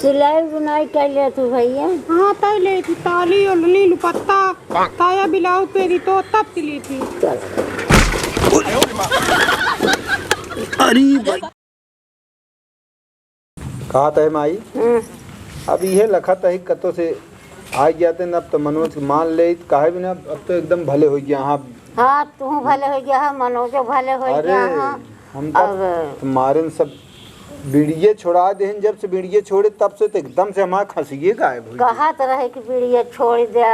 सिलाई बुनाई कर ले तू भैया? हाँ तय ले थी, ताली ओढ़नी दुपट्टा ताया ब्लाउज पेरी तो तब सिली थी। अरे भाई कहा था माई अब ये लखत है कतो से आ गया थे अब तो मनोज मान ले काहे बिना अब तो एकदम भले हो गया। हाँ तू भले हो गया, मनोजो भले हो गया। हम तुम्हारे सब बीड़िए छोड़ा दे, जब से बीड़िए छोड़े तब से तो एकदम से हमारा खसिए गायब हो गया। कहा तो रहे कि बीड़िए छोड़ दे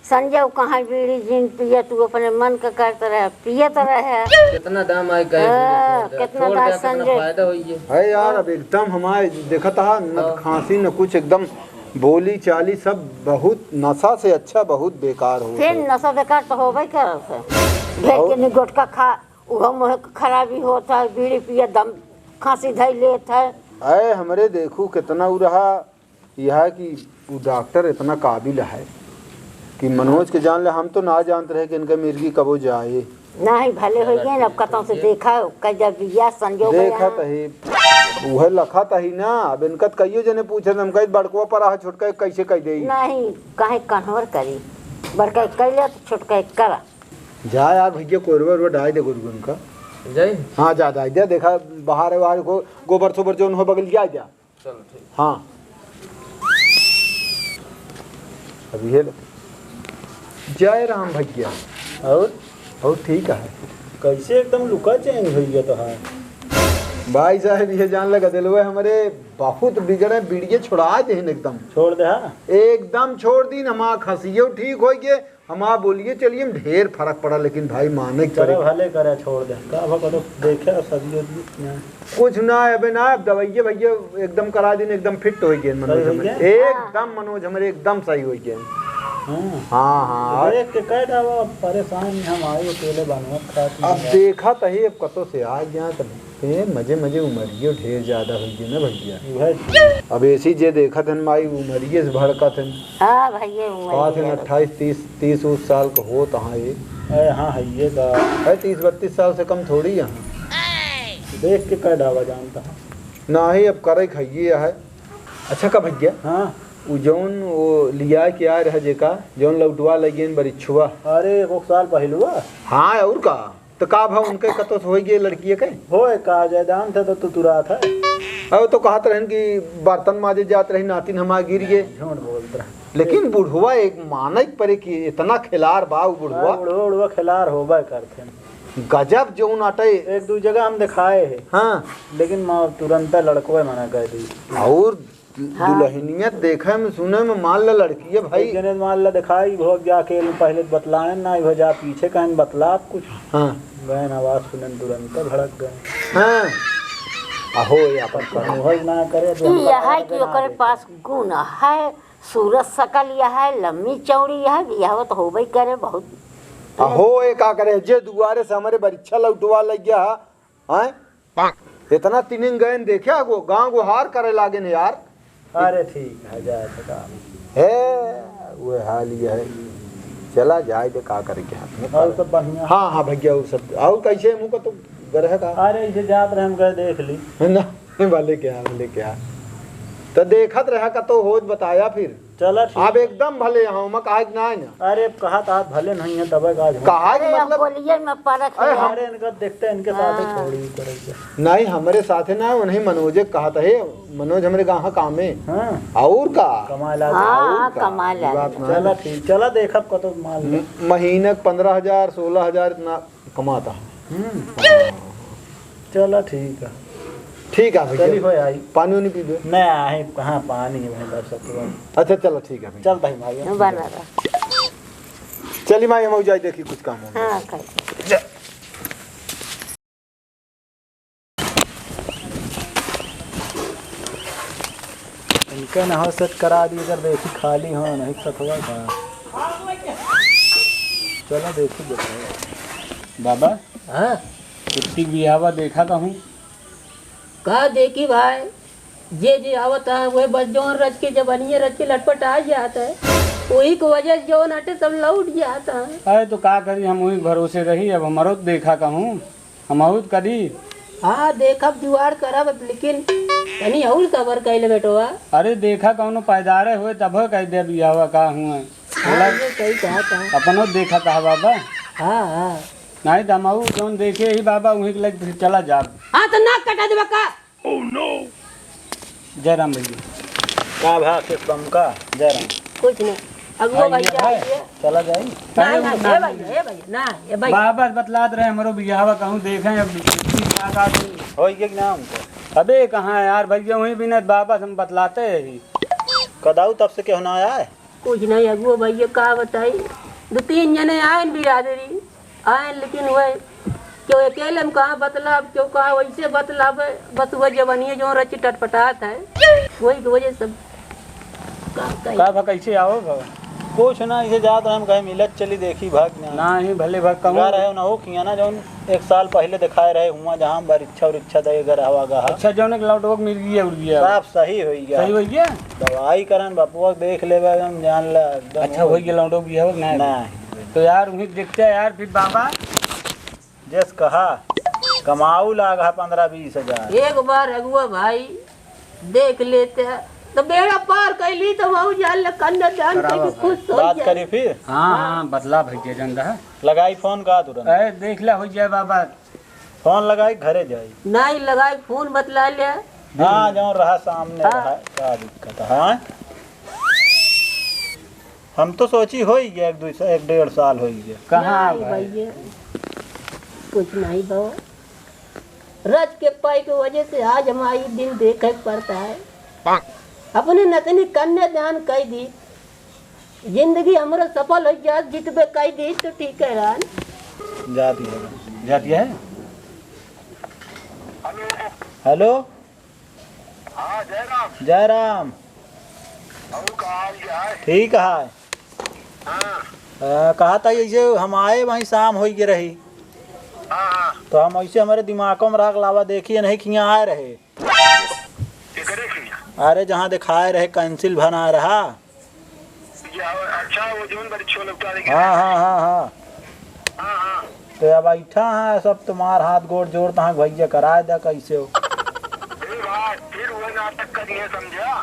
संजय, कहाँ बीड़ी जिन पिए तू अपने मन का करते रहे, पिए तो रहे। कितना दाम आए कितना दाम संजय फायदा हुई है यार। अब एकदम हमारे देखा था न खांसी न कुछ, एकदम बोली चाली सब बहुत नशा से अच्छा बहुत बेकार हो। फिर नशा बेकार तो हो भाई कर भेज के गुटखा खा उहो मुँह खराबी होता है, बीड़ी पिए दम खांसी धई लेता है। अरे हमरे देखू कितना वो रहा यह कि वो डॉक्टर इतना काबिल है कि मनोज के जान ले। हम तो ना जानते रहे कि इनका मिर्गी कबो जाए। नहीं भले हो गए अब कतों से देखा जब बिया संजो देखा तही वह लखा तही ना। अब इनका कहियो जने पूछे हम कहीं बड़कुआ पर आ छोटका कैसे कह दे। नहीं कहे कन्हवर करी बड़का कैले तो छोटका करा जा यार भैया कोरवर डाल दे गुरु उनका जाए। हाँ जा डाल दे, देखा बाहर बाहर को गोबर सोबर जो हो बगल जा जा। चलो ठीक। हाँ अभी है जय राम भैया। और ठीक है कैसे एकदम लुका चेंज हो गया तो है भाई साहब ये जान लगा दिल हुए हमारे बहुत बिगड़े बीड़िए छोड़ा दे एकदम छोड़ दे। हाँ एकदम छोड़ दी हमारा खसियो ठीक हो गए। हमारा बोलिए चलिए हम ढेर फर्क पड़ा लेकिन भाई माने चलो भले करे छोड़ दे का तो देखे सब्जी कुछ ना अबे ना दवाइये भैया एकदम करा दिन एकदम फिट हो गए मनोज हमारे, एकदम मनोज हमारे एकदम सही हो गए। हाँ हाँ देख के कह दवा परेशान हम आए अकेले बनवत खाती। अब देखा तही अब कतो से आ गया तब मजे मजे उमरियो ढेर ज्यादा हो गई ना भैया। अब ऐसी जे देखा थे माई उमरिये से भड़का थे। हाँ भैया 28-30 उस साल का हो तहाँ ये। हाँ है ये का 30-32 साल से कम थोड़ी यहाँ। देख के कह दवा जानता ना ही अब करे खाइए है। अच्छा का भैया हाँ वो जौन वो लिया क्या रह जेका जौन लौटवा लगे बरिछुआ। अरे 1 साल पहलुआ। हाँ और का तो का भाव उनके कतो हो गए लड़की के होए का जयदान थे तो तुरा था। अब तो कहते रहन कि बर्तन माजे जात रही नातिन हमारा गिर गए। झूठ बोलता लेकिन बुढ़वा एक मानक परे कि इतना खिलार बा बुढ़वा खिलार होबा करते गजब जो नाटे। 1-2 जगह हम दिखाए है। हाँ लेकिन तुरंत लड़को मना कर दी। और दुल्हनियत देखे में सुने में मान ला लड़की है भाई जने मान ला दिखाई भोग जाके पहले बतलाए ना हो जा पीछे कहीं बतला आप कुछ। हाँ गए आवाज सुने तुरंत भड़क गए। हाँ अहो या पर ना करे तो यह है कि ओकरे पास गुण है, सूरत सकल यह है, लम्बी चौड़ी यह बियाह तो होबे करे बहुत। अहो ये का करे जे दुआरे से हमारे बरिच्छा लौटवा लग गया हैं इतना तीन गए देखे गो गांव को हार करे लागे ने यार। अरे ठीक है जाए तो काम है वो हाल ये है चला जाए तो का करे के हाथ में और सब बढ़िया। हाँ हाँ भैया वो सब और कैसे मुँह का तो गरह का। अरे इसे जात रहे हम गए देख ली ना वाले क्या तो देखत रहा का तो हो बताया फिर चला आप एकदम भले यहाँ मैं कहा ना है ना। अरे कहा था भले नहीं है तब कहा मतलब बोलिए मैं परख अरे इनका देखते इनके साथ छोड़ी करेंगे नहीं हमारे साथ है ना नहीं मनोज कहा था मनोज हमारे गाँव काम है। हाँ और का कमाल कमाल चला ठीक चला देखा कतो माल महीने 15,000-16,000 इतना कमाता। चला ठीक है भैया हो आई पानी वानी पी दो। मैं आए कहाँ पानी है भाई अच्छा चलो ठीक है चल भाई भाई बना रहा चली माई हम जाए देखी कुछ काम हो। हाँ इनका ना सेट करा दी अगर देखी खाली हो नहीं सतवा का चलो देखी बाबा। हाँ कुत्ती बिहावा देखा कहूँ का देखी भाई जे आवता है वह बस जौन रच के जबनिया रच के लटपट आ जाता है वही की वजह से जौन हटे सब लौट जाता है। अरे तो का करी हम वही भरोसे रही अब हमारो देखा कहूँ हम करी। हाँ देखब जुआर करब लेकिन तनी और सबर कैले बेटवा। अरे देखा कौनो पैदारे हुए तब कह दे बियावा का हुआ हाँ ये सही कहा था। अपनो देखा था बाबा हाँ हाँ नहीं दमाऊ जौन देखे ही बाबा वहीं के लग फिर चला जा। हाँ तो नाक कटा दे बका। जय राम भैया। का भा के तुम का जय राम। कुछ नहीं अगुआ भैया आइए। चला जाई ना ना ये भैया ना ये भैया। बाबा बतलात रहे हमरो बियावा कहूँ देखें अब क्या होई के नाम तो अबे कहाँ है यार भैया वहीं बिना बाबा से हम बतलाते ही कदाऊ तब से क्यों ना आया है? कुछ नहीं अगुआ भैया का बताई 2-3 जने आए बिरादरी आए लेकिन वह क्यों अकेले में कहाँ बतला क्यों कहा वैसे बतलावे बस वह जवानी जो रची टटपटात है वही की वजह सब का कैसे आओ बाबा कुछ ना इसे जात हम कहे मिलत चली देखी भाग ना ही भले भग कहूँ गा रहे हो ना हो किया ना जौन 1 साल पहले दिखाए रहे हुआ जहाँ परीक्षा उरीक्षा दे घर हवा गा अच्छा जौन एक लौटवक मिल गया उड़ गया साफ सही हो गया सही हो गया दवाई करन बापुआ देख लेबे हम जान ला अच्छा हो गया लौटवक भी है ना नहीं तो यार उन्हीं देखते हैं यार फिर बाबा जस कहा कमाऊ लागा 15-20 हजार एक बार अगुआ भाई देख लेते हैं तो बेड़ा पार कैली तो वह जान कन्या जान के खुश हो बात जाए। करी फिर हाँ हाँ बतला भैया जन रहा लगाई फोन का तुरंत अरे देख ले हो जाए बाबा फोन लगाई घरे जाई नहीं लगाए फोन बतला लिया हाँ जो रहा सामने रहा क्या दिक्कत है हाँ? हम तो सोची हो ही गया 1-1.5 साल हो ही गया कहाँ नहीं भाई भैया कुछ नहीं दो रज के पाई की वजह से आज हमारी दिन देखे पड़ता है अपने नतनी कन्या दान कह दी जिंदगी हमारा सफल हो जाए जितबे कह दी तो ठीक है रान जाती है जाती है हेलो हाँ जय राम। जय राम और का हाल क्या है? ठीक है हाँ कहा था ऐसे हम आए वहीं शाम हो गई रही हाँ हाँ तो हम ऐसे हमारे दिमागों में राख लावा देखिए नहीं कि यहाँ आए रहे करे की अरे जहाँ दिखाए रहे कैंसिल बना रहा अच्छा वो जीवन परीक्षा लगता है हाँ हाँ हाँ हाँ हाँ हाँ तो अब बैठा है सब तुम्हार हाथ गोड़ जोड़ तहाँ भैया कराए दा कैसे हो फिर वो नाटक करिए समझा।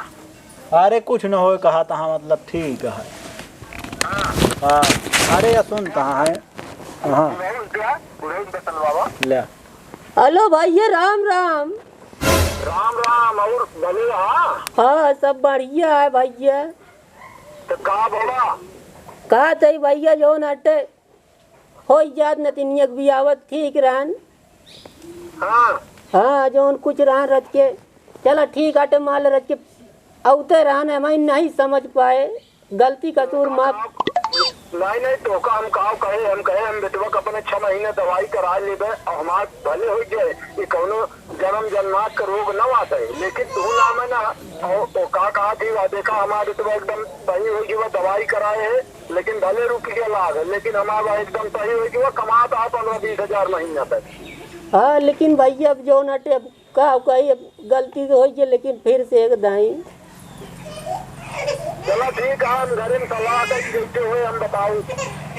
अरे कुछ न हो कहा तहाँ मतलब ठीक है हाँ अरे या सुन तहाँ है हाँ बाबा ले हेलो भैया राम राम राम राम और भले हाँ हाँ सब बढ़िया है भैया तो कहा बोला कहा थे भैया जो नटे हो जात नतिनियक भी आवत ठीक रहन हाँ हाँ जो कुछ रहन रच के चलो ठीक आटे माल रच के औते रहन हमें नहीं समझ पाए गलती कसूर माफ नहीं तो का हम कहे हम बेटवा का अपने 6 महीने दवाई करा लेबे और हमार भले हो जाए ये कौनो जन्म जन्मात का रोग न आता है लेकिन तू नाम है ना और तो का कहा थी देखा हमारा बेटवा एकदम सही हो गई दवाई कराए है लेकिन भले रुपया लाग है लेकिन हमारा एकदम सही हो गई कमाता है 15-20 हजार महीना तक। हाँ लेकिन भैया अब जो नटे अब कहा कही गलती तो हो लेकिन फिर से एक दाई चलो ठीक है हम घर में सलाह देखते हुए हम बताऊँ।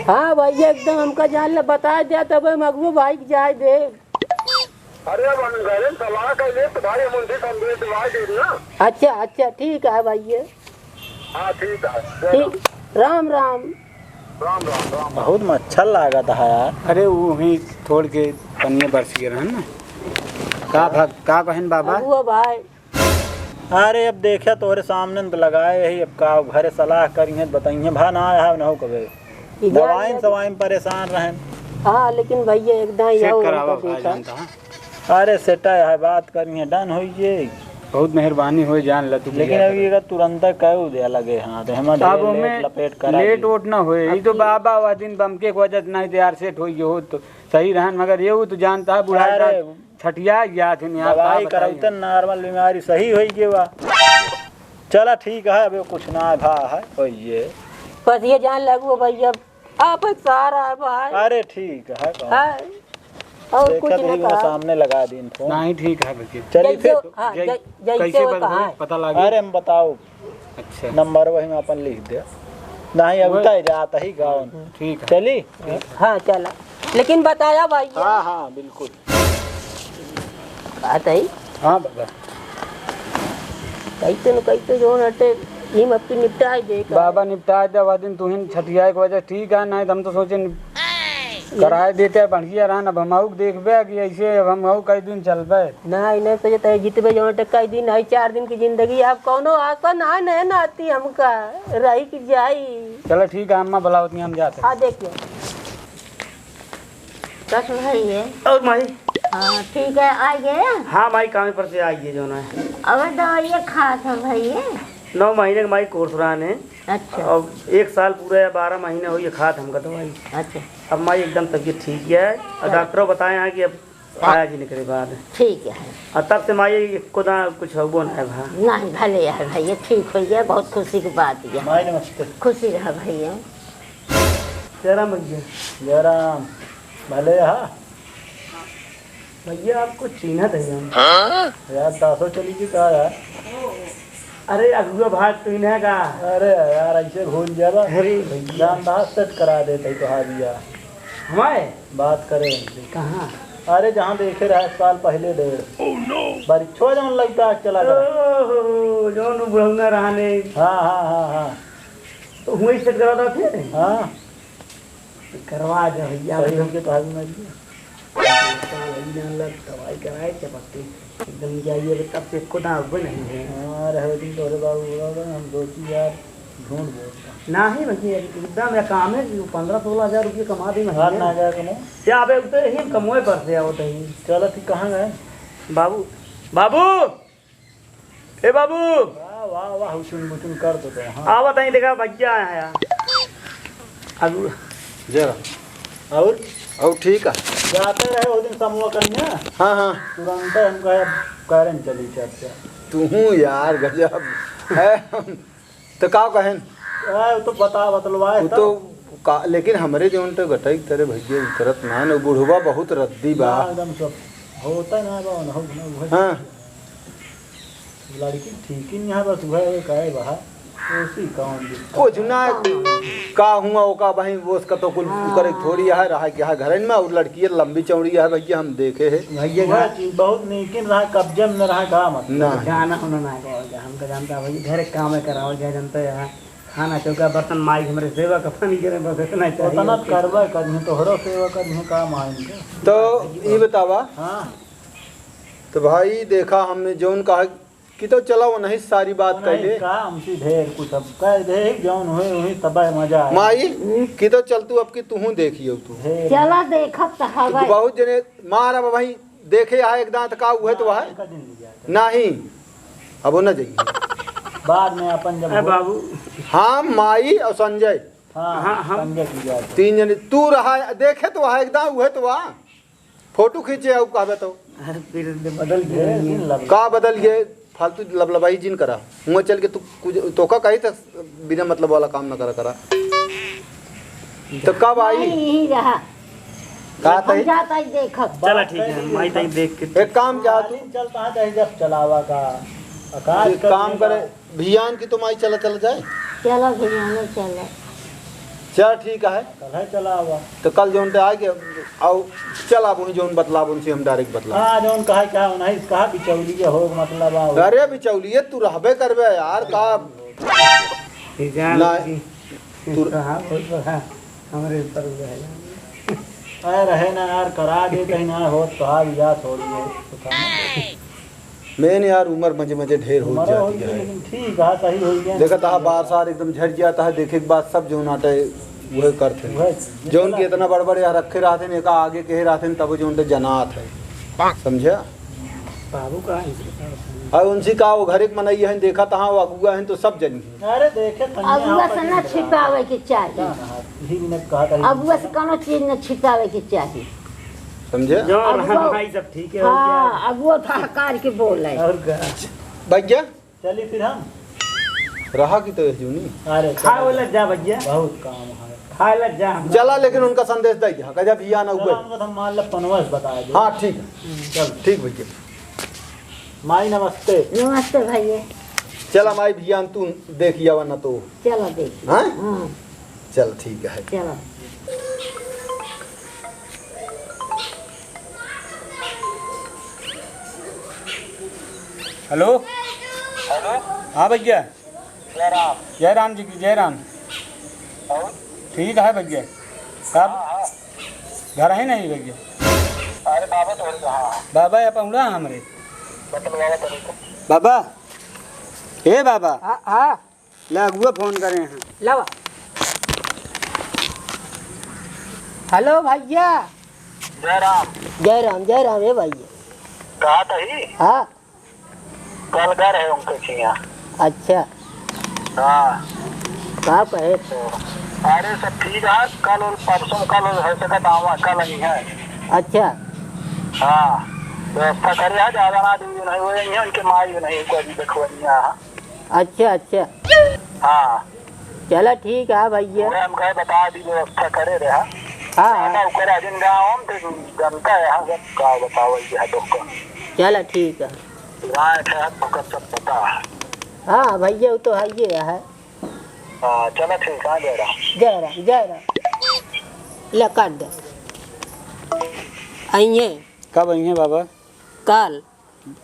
हाँ भैया एकदम हमका जान ले बता दिया तब हम अगुआ भाई के जाए दे अरे हम घर में सलाह कर ले तो भाई हम उनसे संदेश दवाई दे ना। अच्छा अच्छा ठीक है भैया हाँ ठीक है ठीक राम राम राम राम राम। बहुत मच्छर लगा था यार अरे वहीं छोड़ के पनिया बरस गए रहन ना का बहन बाबा अगुआ भाई अरे अब देखा तोहरे सामने तो लगाए ही अब का घरे सलाह करी है बताइए भा ना आया न हो कभी दवाई सवाई परेशान रहे हाँ लेकिन भैया एकदम चेक यहो करावा हमका भाई देखा जानता है अरे सेटा है बात करी है डन हो ये बहुत मेहरबानी हो जान ल तू लेकिन अभी अगर तुरंत कह दे लगे हाँ तो हम अब हमें लपेट करा लेट वोट ना होए ये तो बाबा वह दिन बमके की वजह नहीं तैयार सेट हो हो तो सही रहन मगर ये तो जानता है बुढ़ा अरे छटिया गया थे दवाई कराते नॉर्मल बीमारी सही हो गया चला ठीक है अभी कुछ ना भा है हो ये बस ये जान लगो भैया आप सारा है भाई अरे ठीक है हाँ, और कुछ देखा न तो कहा सामने लगा दी फोन नहीं ठीक है भैया चलिए फिर हाँ, जै- जैसे कैसे वो कहा है पता लगा अरे हम बताओ अच्छा नंबर वही में अपन लिख दे नहीं अब तय जाता ही गाँव ठीक है चली हाँ चला लेकिन बताया भैया हाँ हाँ बिल्कुल बात है हाँ बाबा कैसे न कैसे जो हटे हिम अपनी निपटाए दे बाबा निपटा दे वह दिन तुहिन छठिया के वजह ठीक है नहीं तो हम तो सोचे कराए देते बढ़िया रहा अब हम देखबे कि ऐसे अब हम कई दिन चलबे नहीं सोचते जितबे जो कई दिन है 4 दिन की जिंदगी अब कौनो आकर ना नहीं ना आती हमका रही कि जाई। चलो ठीक है अम्मा बुलाओ हम जाते। हाँ देखिए कस भाई है और माई हाँ ठीक है आइए। हाँ माई काम पर से आइए जो है अब दवाइयाँ खा था भैया 9 महीने का माई कोर्स रहा है अच्छा और 1 साल पूरा या 12 महीने हो ये खात हमका दवाई। अच्छा अब माई एकदम तबीयत ठीक है और डॉक्टरों बताए हैं कि अब आया जी निकले बाद ठीक है और तब से माई को ना कुछ हो ना है भा नहीं भले है भैया ठीक हो गया बहुत खुशी की बात है माई नमस्ते। खुशी रहा भैया। जरा भैया जयराम भले हाँ भैया आपको चीना थे हम यार दासो चली की कहा यार। अरे अगुआ भाग तो इन्हें का अरे यार ऐसे भूल जा अरे जान सेट करा देते तो हाजिया हमारे बात करें उनसे। कहाँ अरे जहाँ देखे रहा साल पहले 1.5 बरिछो जौन लगता है चला गया। ओहो जो बुढ़ौना रहने हाँ हाँ हाँ हाँ तो हुए सेट करा था फिर हाँ करवा जा भैया सही होके तो हाजिर में दवाई कराए चपकते एकदम जाइए तब से खुदा अब नहीं है। हाँ रहे दिन तोरे बाबू बोला हम दोस्ती यार ढूंढ बोलता ना ही भैया एकदम या काम है 15-16 हज़ार रुपये कमा दी हाथ ना मैं गया कमो। क्या अब उतर ही कमोए पर से आवत ही चलो ठीक कहाँ गए बाबू बाबू ए बाबू वाह वाह वाह हुचुन मुचुन कर तो हाँ आवत ही देखा भैया आया अब जरा और ठीक है जाते रहे वो दिन समूह कन्या हाँ हाँ तुरंत हम कहे करें चली चर्चा तू यार गजब है तो का कहें तो बता बतलवाए वो तो लेकिन हमारे जो तो गटई तेरे भैया उतरत ना न बुढ़वा बहुत रद्दी बा एकदम सब होता ना बा न हो हाँ लड़की ठीक ही यहाँ बस वह कहे बहा उसी कौन कुछ ना का हुआ ओका भाई वो उसका तो कुल करे थोड़ी है रहा कि है घर में और लड़की लंबी चौड़ी है भैया हम देखे है भैया बहुत नीकिन रहा कब्जे में रहा का मत ना जाना होना ना हमको जानता भैया घर काम कराओ क्या जानता है खाना चौका बर्तन माई हमारे सेवा का पानी करे बस इतना उतना करवा करनी तो हरो सेवा करनी काम आएंगे तो ये बतावा हाँ तो भाई देखा हमने जोन कहा कि तो चला वो नहीं सारी बात कहले का हमसे ढेर कुछ अब कह दे जौन हुए हुई तब मजा आए माई कि तो चल तू अब की तू देखियो तू ढेर चला देखत तो हवा बहुत जने मार अब भाई देखे आए एक दांत का हुए तो है का दिन लिया नहीं अब वो न जाइए बाद में अपन जब बाबू हाँ माई और संजय हाँ संजय की जाए 3 जने तू रहा देखे तो है एकदम हुए तो फोटो खींचे अब कहबे तो फिर बदल ढेर दिन लग का बदल गए फालतू लबलबाई जिन करा हुआ चल के तू कुछ तो का कही तक बिना मतलब वाला काम न करा तो कब आई यही रहा का हम तही जाता ही देखत चला ठीक है माई तक देख के एक काम जा तू चलता है चाहे जब चलावा का आकाश एक काम करे भियान की तुम आई चला चल जाए चला भैया चला चल ठीक है कल है चलावा तो कल जोन पे आए के आओ चल आप वही जोन बतला उनसे हम डायरेक्ट बतला हाँ जौन कहा क्या नहीं कहा बिचौली के हो मतलब आओ अरे बिचौलिए तू रहबे करबे यार का नहीं तू हाँ बहुत बड़ा हमारे ऊपर अरे रहे ना यार करा दे कहीं ना हो तो हाँ या थोड़ी है मैंने यार उम्र मजे मजे ढेर हो हमारा हो जाती गया है लेकिन ठीक है सही हो गया देखा था बार सार एकदम झड़ जाता है देखे के बाद सब जो नाटे वह करते जो उनके इतना बड़बड़ यार रखे रहते ने का आगे कहे रहते तब जो उनके जनात है समझा बाबू का और उनसे का वो घर एक मनई है देखा तहाँ वो अगुआ है तो सब जनी अरे देखे अगुआ से न छिपावे के चाहिए ही ने कहा था अगुआ से कोनो चीज न छिपावे के चाहिए समझे जो अब भाई सब ठीक है हो हाँ अगुआ था हकार के बोल है और क्या भैया चली फिर हम रहा की तो जूनी अरे खा वाला जा भैया बहुत काम है खा ला जा जला लेकिन उनका संदेश दे दिया कहा भैया ना चलो हुए हमको तो मान लो पनवस बता दो हाँ ठीक है चल ठीक भैया माई नमस्ते नमस्ते भैया चल माई भैया तू देखिया वरना तो चलो देख हाँ हाँ चल ठीक है चलो हेलो हेलो हाँ भैया, जय राम जी की जय राम। ठीक है भैया, सब घर है नहीं भैया? अरे बाबा तो बाबा या पहुँचा हमारे बाबा। ए बाबा, हाँ लगुआ फोन करे हैं। लवा। हेलो भैया। जय राम। जय राम है भैया। कहा था ही हाँ कल घर है उनके छिया। अच्छा, हाँ कहाँ पे? अरे सब ठीक है, कल और परसों कल और है सका दावा कल नहीं है। अच्छा हाँ व्यवस्था करे है, ज्यादा ना दूर नहीं हो रही है, उनके माई नहीं कोई देखो नहीं है। अच्छा हाँ चलो ठीक है भैया। पूरा हम कहे बता दी व्यवस्था करे रहा। हाँ ना ऊपर आदिन गाँव में तो जनता है यहाँ सब का बताओ ये है तो चलो ठीक है। राय है तो सब पता है। हाँ भैया वो तो है ये है। हाँ चलो ठीक है, जय राम। जय राम ले काट दे। आइए कब आई हैं बाबा? कल।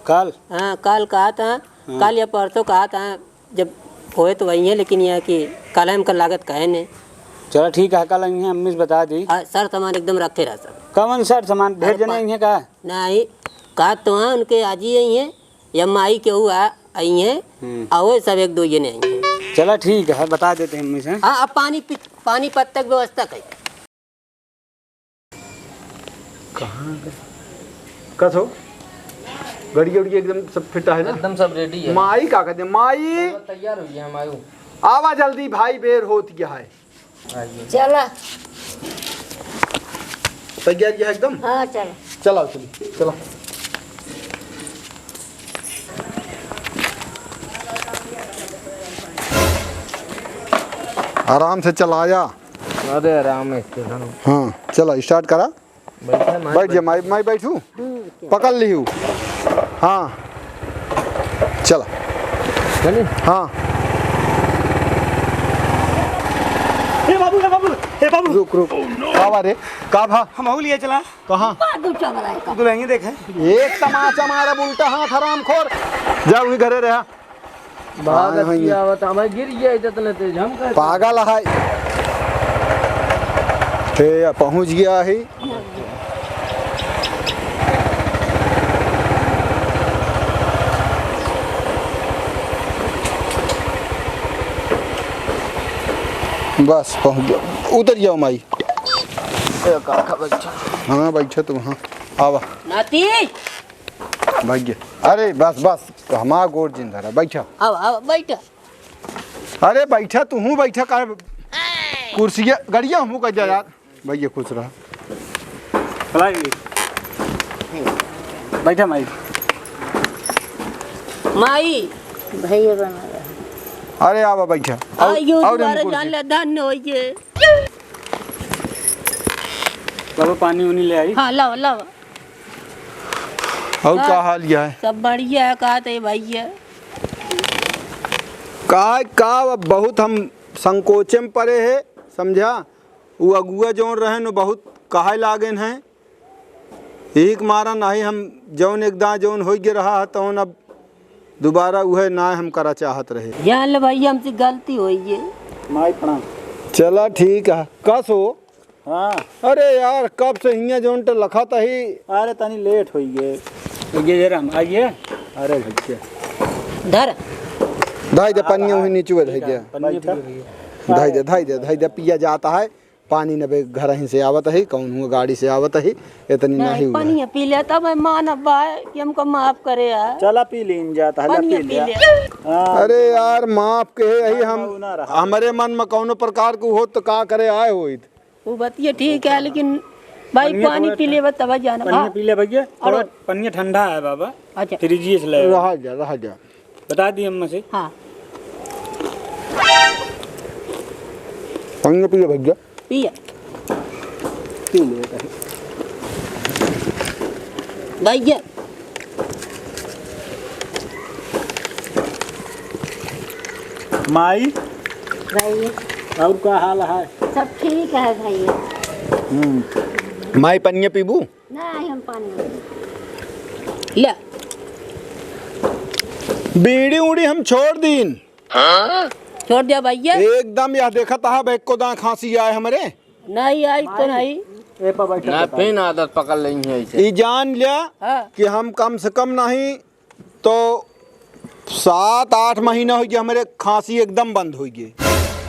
कल? हाँ कल कहा था, कल या परसों कहा था, जब होए तो वही है, लेकिन यह कि कल हम कल लागत कहे नहीं। चलो ठीक है, कल आई हैं, अम्मी से बता दी। सर सामान एकदम रखे रहा सब। कौन सर सामान भेज देने आई हैं? कहा नहीं कहा तो हाँ उनके आज ही आई हैं या माई के हुआ आई हैं, आओ सब एक दो ये नहीं आई हैं। चलो ठीक है, बता देते हैं अम्मी से। हाँ अब पानी पत्तक व्यवस्था कही। कहाँ कस हो गड़ी उड़ी एकदम सब फिट है ना? एकदम सब रेडी है। माई का कहते हैं? माई तैयार हो गया हमारे। आवा जल्दी, भाई बेर होत गया है। चला। तैयारी है एकदम? हाँ चलो। चलो चलिए चलो। आराम से चलाया। अरे आराम है। हाँ चलो स्टार्ट करा। बैठ जा माई, माई बैठू, पकड़ ली हूँ। हाँ चलो हाँ। हे बाबू रुक कावा रे का भा? हम हो लिए चला कहाँ? दुल्हन देखे एक तमाचा मारा उल्टा हाथ हराम खोर। जा वही घरे रहा। गिर गया इतने तेज हम पागल है। पहुँच गया है। बस पहुँच गया। उतर जाओ माई। हाँ बैठो तुम। हाँ आवा नाती भाग्य। अरे बस बस हमारा गोड़ जिंदा रहा। बैठा अब बैठ। अरे बैठा तू हूँ बैठा का कुर्सिया गड़िया हूँ कह जा यार। भैया खुश रहा। बैठा माई। माई भैया बना रहा। अरे आवा बैठा। आइयो और दोबारा कुर्सी। जान ले धन्य होइए। बाबा पानी उनी ले आई। हाँ लाओ लाओ। और क्या हाल यह है? सब बढ़िया है। कहा थे भैया का बहुत हम संकोचे में पड़े है समझा। वो अगुआ जौन रहे न बहुत कहा लागे हैं। एक मारा नहीं हम जौन एकदा जौन हो गया रहा तौन अब दोबारा वह ना हम करा चाहत रहे। जान ले भैया हमसे गलती हुई है। माई प्रणाम। चला ठीक है। कस हो? हाँ अरे यार कब से हियाँ जौन तो लखा था ही। अरे तनी लेट हो गए। जय राम आइए। अरे भैया धर धाई दे पनिया हुई नीचे धाई दे धाई दे पिया जाता है पानी न बे घर ही से आवत है। कौन हुआ गाड़ी से आवत है इतनी नहीं हुआ। पानी पी लेता मैं मानब भाई कि हमको माफ करे यार। चला पी लीन जाता है पानी पी पी लिया। ले। हाँ, अरे यार माफ के यही हम ना रहा। हमारे मन में कौनो प्रकार को हो तो का करे आए हो। वो बतिया ठीक है लेकिन भाई पानी पी ले तब जाना। पानी पी ले भैया। थोड़ा पानी ठंडा है बाबा। अच्छा फ्रिज से ले रहा जा बता दी अम्मा से। हाँ पानी पी ले भैया। पिया पी ले भैया। माई भैया और का हाल है? सब ठीक है भैया। माई पनिया पीबू? नहीं हम पानी ले बीड़ी उड़ी हम छोड़ दीन, छोड़ दिया भैया। एकदम यह देखा था बैग को दां खांसी आए हमारे नहीं आई तो नहीं। ए पर बैठा ना फिर आदत पकड़ लेंगे ऐसे। ये जान लिया हाँ। कि हम कम से कम नहीं तो 7-8 महीना हो गया हमारे खांसी एकदम बंद हो गई।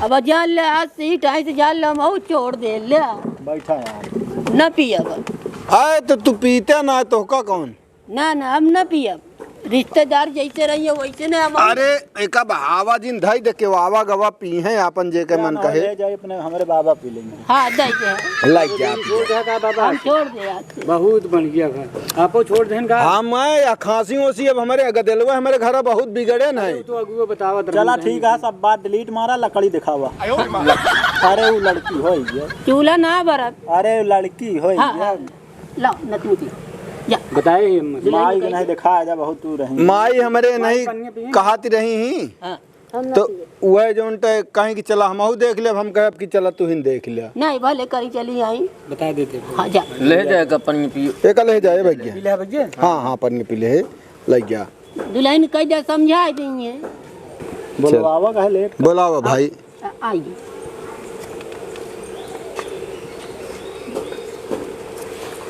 अब जान ले आज से ही टाइम से जान ले हम छोड़ दे ले बैठा यार। न पियब। आए तो तू पीते ना तो का कौन? ना ना हम न पियब, रिश्तेदार जैसे रहिए वैसे न हम। अरे एक आवा जिन धई दे के आवा गवा पी हैं अपन जे के मन कहे ले जाए अपने हमारे बाबा पी लेंगे। हाँ दे दे लाइक क्या हम छोड़ दे आज। बहुत बढ़िया घर आपको छोड़ देन का। हम या खांसी ओसी अब हमारे गदलवा हमारे घर बहुत बिगड़े न है। तो अगुआ बतावा चला ठीक है, सब बात डिलीट मारा, लकड़ी दिखावा। अरे वो लड़की हो गया। चूल्हा ना बरत। अरे लड़की हो हाँ, गया। हाँ। लो नतनी पी जा। बताए माई के नहीं दिखाया जा, बहुत दूर रही। माई हमारे नहीं कहती रही ही हाँ। तो वह जो कहीं की चला हम देख ले, हम कहे कि चला तू ही देख ले। नहीं भले करी चली आई बता देते। हाँ जा ले जाएगा पन्नी पियो। एक ले जाए भैया। पी ले भैया। हाँ हाँ पन्नी पी ले लग गया। दुल्हन कह दे समझा देंगे। बुलवावा कहे लेट। बोलावा भाई। आइए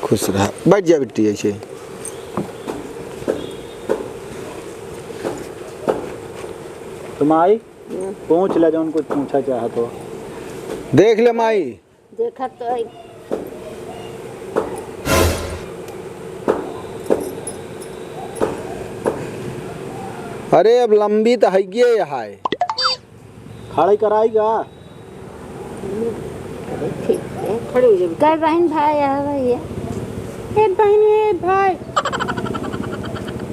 खुश रहा, बैठ जा बेटी ऐसे। तुम आई पूछ ले जो उनको पूछा चाहे तो। देख ले माई। देखा तो अरे अब लंबी तो है ये यहाँ खड़ी कराएगा। खड़ी हो जाए। कई बहन भाई है भैया? एक बहन एक भाई।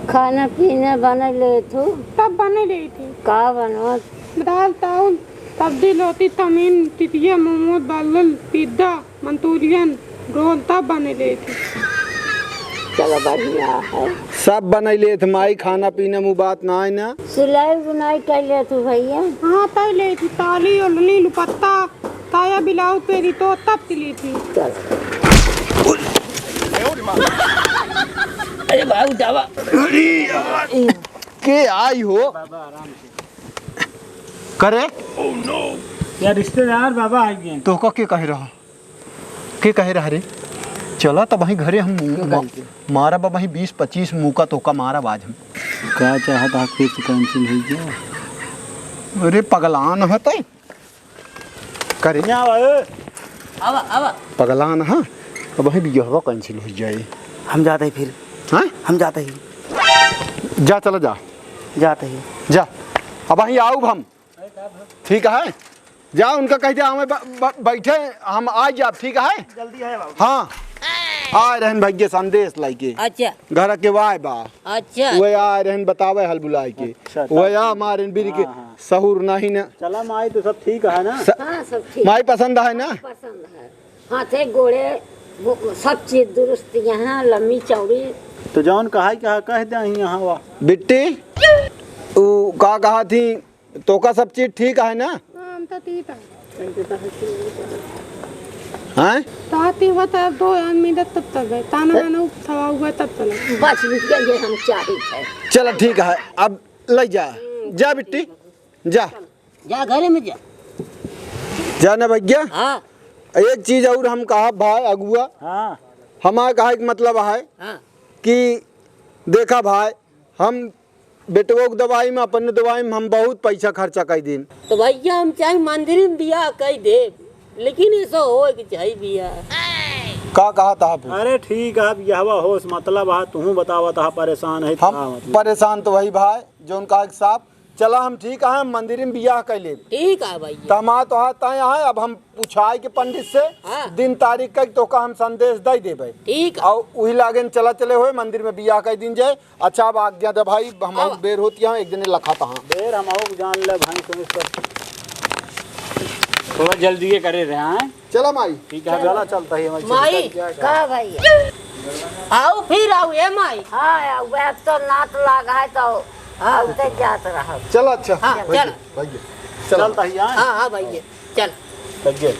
खाना पीना बना ले तू? तब बने रही थी का बनवा? दाल चावल सब्जी रोटी तमीन टिटिया मोमोज बालल पिज्जा मंचूरियन रोल तब बने रही थी। चलो बढ़िया है। सब बनैले थे माई, खाना पीना मुँह बात ना है ना। सिलाई बुनाई कर ले तू भैया? हाँ तय ले थी ताली ओढ़नी दुपट्टा ताया ब्लाउज पेरी तो तब सिली थी। अरे भाई उठावा। के आई हो करे यार रिश्तेदार बाबा आ गए। तो का के कह रहा, के कह रहा रे? चला तब वहीं घरे हम मारा बा वहीं 20-25 मुँह का तो का मारा बाज हम। क्या चाहता फिर से कैंसिल हो गया। अरे पगलान हते करे आवा आवा पगलान हाँ अब वहीं भी यह कैंसिल हो जाए। हम जाते ही फिर। हाँ हम जाते ही जा चला जा जाते ही जा अब वहीं आओ हम। ठीक है जा उनका कह दिया हमें बैठे हम आ जाए। ठीक है जल्दी है बाबू। हाँ आ रहन भैया संदेश लाइके अच्छा घर के वाय बा अच्छा वो आ रहन बतावे हल बुलाए के अच्छा, वो आ मारे बीर के सहूर नहीं ना। चला माई तो सब ठीक है ना। हाँ सब ठीक माई पसंद है ना? पसंद है। हाथे गोड़े सब चीज दुरुस्त यहाँ लम्बी चौड़ी। तो जौन कहा क्या कह दे यहाँ वा बिट्टी वो का कहा थी तो का सब चीज ठीक है ना? हाँ हम तो ठीक है। हैं ताती हुआ तब दो आदमी तब तक गए ताना ना थवा हुआ तब चला। बच गए हम चाहिए थे। चलो ठीक है अब ले जा जा बिट्टी जा जा घरे में जा। जा ना भैया। हाँ एक चीज और हम कहा भाई अगुआ हाँ हमारा कहा कि मतलब है हाँ कि देखा भाई हम बेटवों की दवाई में अपन दवाई में हम बहुत पैसा खर्चा कर दिन। तो भैया हम चाहे मंदिर में बिया कह दे, लेकिन ऐसा हो कि चाहिए बिया। का कहा था फिर? अरे ठीक है अब यह होश मतलब है तू बतावा था परेशान है। हम मतलब परेशान तो वही भाई जो उनका साहब चला हम ठीक है हम मंदिर में बियाह कर ले ठीक है भैया। तमा तो आता है अब हम पूछाए के पंडित से हाँ। दिन तारीख का तो का हम संदेश दे देबे ठीक है और वही लागे चला चले हुए मंदिर में बियाह कर दिन जाए। अच्छा अब आज्ञा दे भाई हम बेर होती है एक दिन लखा था देर हम जान ले भाई तुम इसका थोड़ा जल्दी ये करे रहे हैं। चला माई ठीक है चला चलता है माई का भैया? आओ फिर आओ ए माई। हाँ वह तो नात लगा है तो औते जात रहा। चला अच्छा हाँ चल भैया चलता ही हाँ हाँ भैया चल। भैया